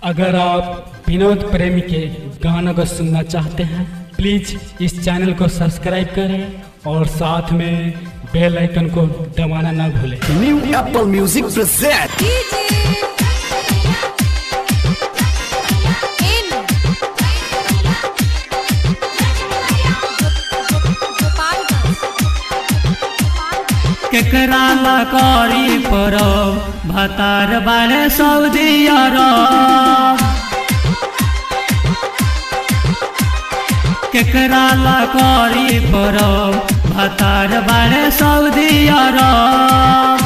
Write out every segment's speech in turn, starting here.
अगर आप विनोद प्रेमी के गानों को सुनना चाहते हैं प्लीज इस चैनल को सब्सक्राइब करें और साथ में बेल आइकन को दबाना ना भूलें। न्यू एप्पल म्यूजिक प्रेजेंट केकरा ला करी परब भतार बाड़े सऊदी अरब। केकरा ला करी परब भतार बाड़े सऊदी अरब।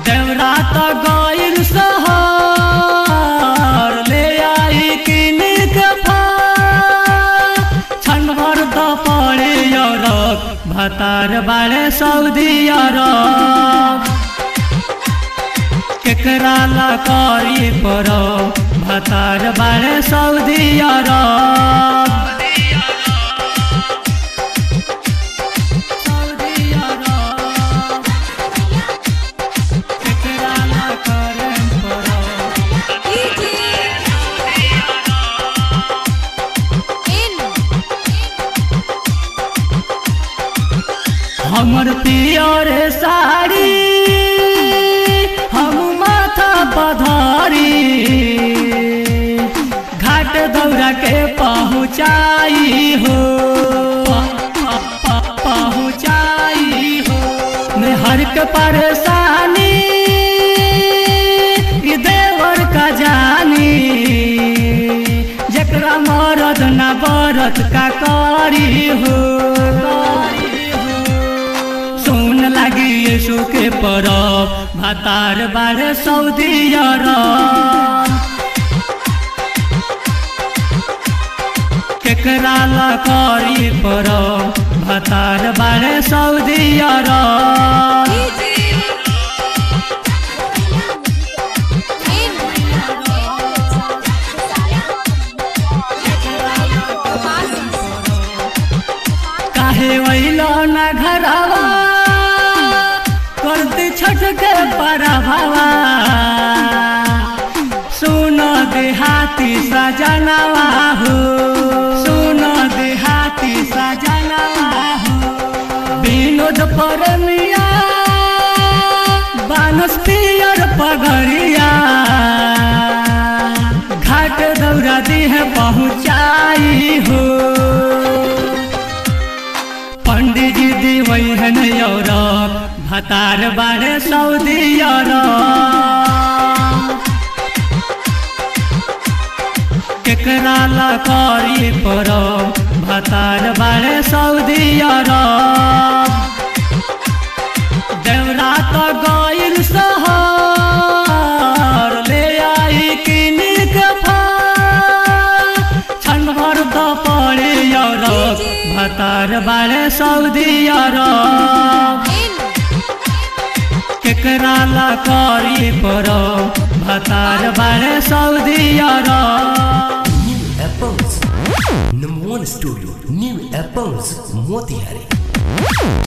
देवरा तो गइल शहर ले आई किन के फल छन भर तो पड़े अरब भतार बाड़े सऊदी अरब। केकरा ला करी परब भतार बाड़े सऊदी अरब। हमर पियर साड़ी हम माथा पधारी घाट दौरा के पहुँचाई हो पहुँचाई हो। मैं हर के परेशानी देवर का जानी जकरा मरद ना बरत का करी हो। लगी यीशु के परब भतार बाड़े सऊदी अरब। केकरा ला करी परब भतार बाड़े सऊदी अरब। काहे वैलो ना घरवा करती छठ के परभवा सुनो देहाती सजनवा हो सुनो देहाती सजनवा हो। विनोद प्रेमिया बानस पियर पगड़िया घाट दौरा दी है पहुँचाई हो। पंडित जी दीवई है नौरब भतार बाड़े सऊदी अरब। केकरा ला करी परब भतार बाड़े सऊदी अरब। देवरा तो गइल शहर ले आई किन के फल छन भर तो पड़े अरब भतार बाड़े सऊदी अरब। केकरा ला करी परब भतार बाड़े Saudi Arab. New Apples number 1 studio New Apples Motihari.